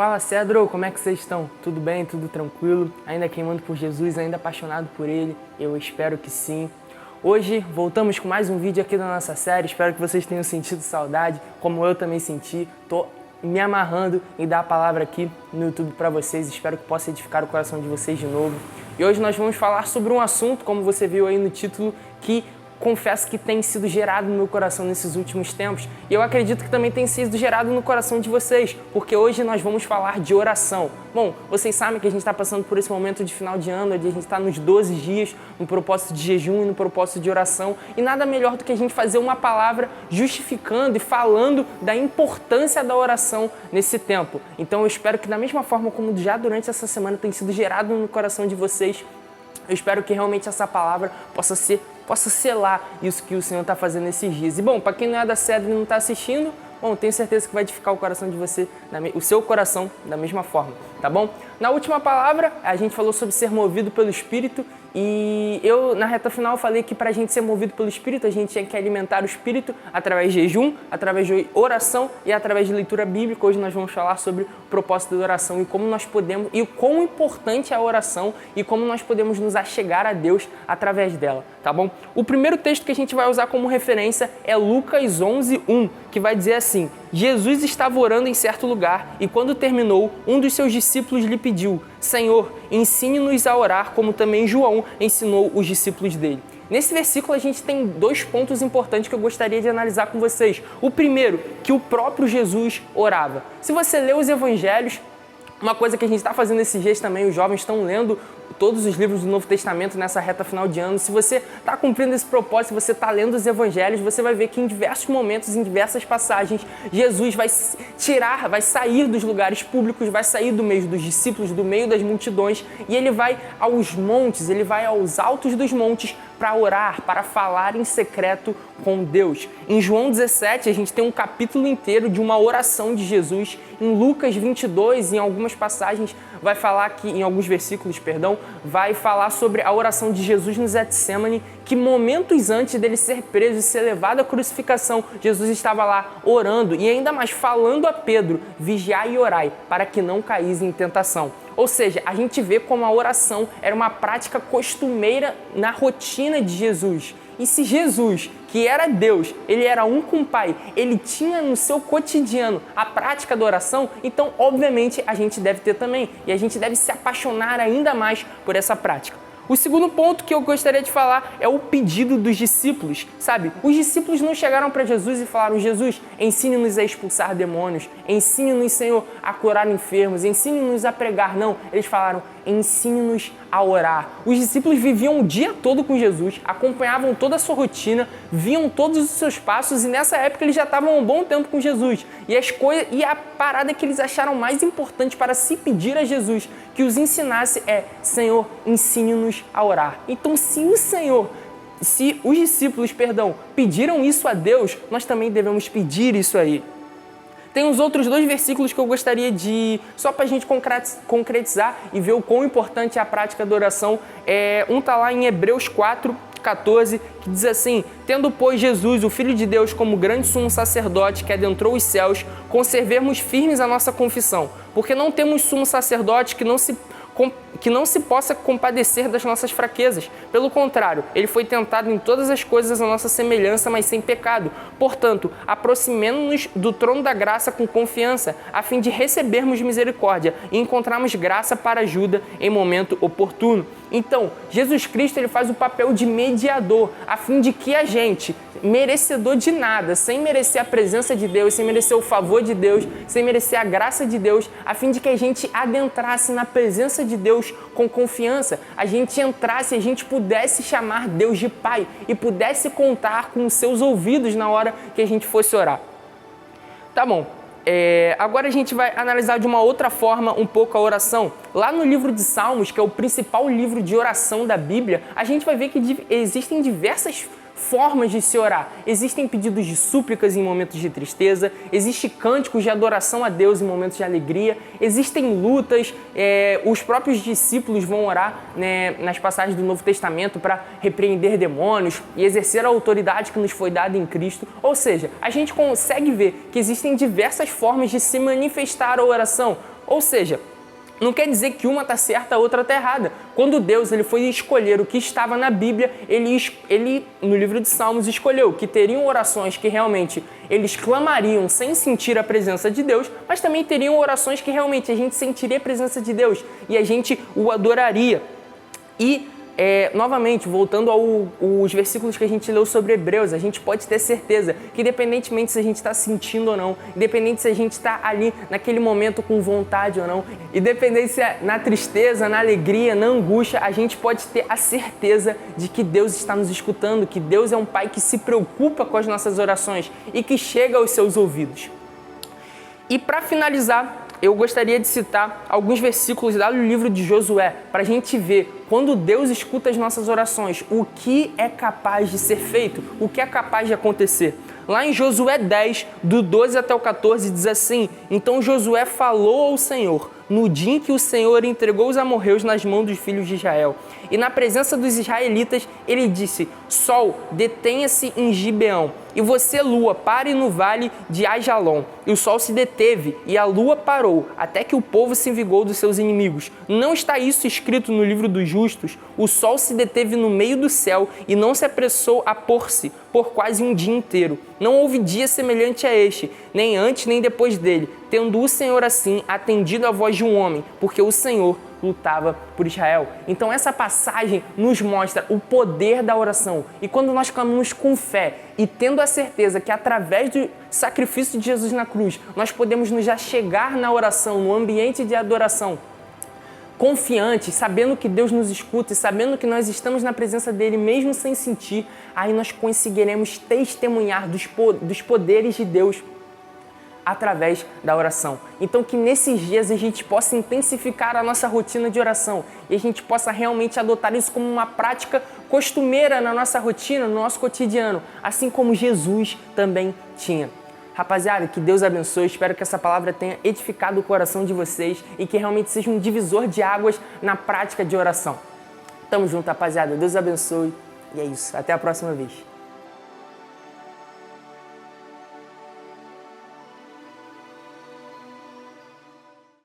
Fala, Cedro, como é que vocês estão? Tudo bem? Tudo tranquilo? Ainda queimando por Jesus, ainda apaixonado por Ele? Eu espero que sim. Hoje voltamos com mais um vídeo aqui da nossa série, espero que vocês tenham sentido saudade, como eu também senti. Tô me amarrando em dar a palavra aqui no YouTube para vocês, espero que possa edificar o coração de vocês de novo. E hoje nós vamos falar sobre um assunto, como você viu aí no título, que confesso que tem sido gerado no meu coração nesses últimos tempos. E eu acredito que também tem sido gerado no coração de vocês, porque hoje nós vamos falar de oração. Bom, vocês sabem que a gente está passando por esse momento de final de ano, onde a gente está nos 12 dias, no propósito de jejum e no propósito de oração. E nada melhor do que a gente fazer uma palavra justificando e falando da importância da oração nesse tempo. Então eu espero que da mesma forma como já durante essa semana tem sido gerado no coração de vocês, eu espero que realmente essa palavra possa selar isso que o Senhor está fazendo nesses dias. E bom, para quem não é da Cedro e não está assistindo, bom, tenho certeza que vai edificar o coração de você, o seu coração da mesma forma, tá bom? Na última palavra, a gente falou sobre ser movido pelo Espírito e eu, na reta final, falei que para a gente ser movido pelo Espírito, a gente tinha que alimentar o Espírito através de jejum, através de oração e através de leitura bíblica. Hoje nós vamos falar sobre o propósito da oração e como nós podemos, e o quão importante é a oração e como nós podemos nos achegar a Deus através dela, tá bom? O primeiro texto que a gente vai usar como referência é Lucas 11:1, que vai dizer assim: Jesus estava orando em certo lugar e quando terminou, um dos seus discípulos lhe pediu: Senhor, ensine-nos a orar como também João ensinou os discípulos dele. Nesse versículo a gente tem dois pontos importantes que eu gostaria de analisar com vocês. O primeiro, que o próprio Jesus orava. Se você lê os evangelhos, uma coisa que a gente está fazendo esses dias também, os jovens estão lendo todos os livros do Novo Testamento nessa reta final de ano. Se você está cumprindo esse propósito, se você está lendo os evangelhos, você vai ver que em diversos momentos, em diversas passagens, Jesus vai sair dos lugares públicos, vai sair do meio dos discípulos, do meio das multidões, e ele vai aos montes, ele vai aos altos dos montes para orar, para falar em secreto com Deus. Em João 17, a gente tem um capítulo inteiro de uma oração de Jesus. Em Lucas 22, em algumas passagens, vai falar que, em alguns versículos, vai falar sobre a oração de Jesus no Getsemane, que momentos antes dele ser preso e ser levado à crucificação, Jesus estava lá orando e ainda mais falando a Pedro: vigiai e orai, para que não caís em tentação. Ou seja, a gente vê como a oração era uma prática costumeira na rotina de Jesus. E se Jesus, que era Deus, ele era um com o Pai, ele tinha no seu cotidiano a prática da oração, então obviamente a gente deve ter também. E a gente deve se apaixonar ainda mais por essa prática. O segundo ponto que eu gostaria de falar é o pedido dos discípulos, sabe? Os discípulos não chegaram para Jesus e falaram: Jesus, ensine-nos a expulsar demônios, ensine-nos, Senhor, a curar enfermos, ensine-nos a pregar. Não, eles falaram: ensine-nos a orar. Os discípulos viviam o dia todo com Jesus, acompanhavam toda a sua rotina, viam todos os seus passos e nessa época eles já estavam há um bom tempo com Jesus. E a parada que eles acharam mais importante para se pedir a Jesus que os ensinasse é: Senhor, ensine-nos a orar. Então, se os discípulos, pediram isso a Deus, nós também devemos pedir isso a Ele. Tem uns outros dois versículos que eu gostaria só para a gente concretizar e ver o quão importante é a prática da oração. Um está lá em Hebreus 4:14, que diz assim: tendo, pois, Jesus, o Filho de Deus, como grande sumo sacerdote que adentrou os céus, conservemos firmes a nossa confissão, porque não temos sumo sacerdote que não se possa compadecer das nossas fraquezas. Pelo contrário, ele foi tentado em todas as coisas à nossa semelhança, mas sem pecado. Portanto, aproximemo-nos do trono da graça com confiança, a fim de recebermos misericórdia e encontrarmos graça para ajuda em momento oportuno. Então, Jesus Cristo, ele faz o papel de mediador, a fim de que a gente, merecedor de nada, sem merecer a presença de Deus, sem merecer o favor de Deus, sem merecer a graça de Deus, a fim de que a gente adentrasse na presença de Deus com confiança, a gente entrasse, a gente pudesse chamar Deus de Pai e pudesse contar com os seus ouvidos na hora que a gente fosse orar. Tá bom. Agora a gente vai analisar de uma outra forma um pouco a oração. Lá no livro de Salmos, que é o principal livro de oração da Bíblia, a gente vai ver que existem diversas formas de se orar. Existem pedidos de súplicas em momentos de tristeza, existem cânticos de adoração a Deus em momentos de alegria, existem lutas, os próprios discípulos vão orar, né, nas passagens do Novo Testamento para repreender demônios e exercer a autoridade que nos foi dada em Cristo. Ou seja, a gente consegue ver que existem diversas formas de se manifestar a oração. Ou seja, não quer dizer que uma está certa, a outra está errada. Quando Deus ele foi escolher o que estava na Bíblia, ele, no livro de Salmos, escolheu que teriam orações que realmente eles clamariam sem sentir a presença de Deus, mas também teriam orações que realmente a gente sentiria a presença de Deus e a gente o adoraria. E novamente, voltando aos versículos que a gente leu sobre Hebreus, a gente pode ter certeza que independentemente se a gente está sentindo ou não, independente se a gente está ali naquele momento com vontade ou não, independente se é na tristeza, na alegria, na angústia, a gente pode ter a certeza de que Deus está nos escutando, que Deus é um Pai que se preocupa com as nossas orações e que chega aos seus ouvidos. E para finalizar, eu gostaria de citar alguns versículos lá do livro de Josué, para a gente ver, quando Deus escuta as nossas orações, o que é capaz de ser feito, o que é capaz de acontecer. Lá em Josué 10, do 12 até o 14, diz assim: Então Josué falou ao Senhor, no dia em que o Senhor entregou os amorreus nas mãos dos filhos de Israel. E na presença dos israelitas, ele disse: Sol, detenha-se em Gibeão, e você, lua, pare no vale de Ajalon. E o sol se deteve, e a lua parou, até que o povo se vingou dos seus inimigos. Não está isso escrito no livro dos justos? O sol se deteve no meio do céu, e não se apressou a pôr-se, por quase um dia inteiro. Não houve dia semelhante a este, nem antes nem depois dele, tendo o Senhor assim atendido a voz de um homem, porque o Senhor lutava por Israel. Então essa passagem nos mostra o poder da oração. E quando nós clamamos com fé e tendo a certeza que através do sacrifício de Jesus na cruz, nós podemos nos achegar na oração, no ambiente de adoração, confiantes, sabendo que Deus nos escuta e sabendo que nós estamos na presença dele mesmo sem sentir, aí nós conseguiremos testemunhar dos poderes de Deus através da oração. Então que nesses dias a gente possa intensificar a nossa rotina de oração e a gente possa realmente adotar isso como uma prática costumeira na nossa rotina, no nosso cotidiano, assim como Jesus também tinha. Rapaziada, que Deus abençoe, espero que essa palavra tenha edificado o coração de vocês e que realmente seja um divisor de águas na prática de oração. Tamo junto, rapaziada, Deus abençoe e é isso, até a próxima vez.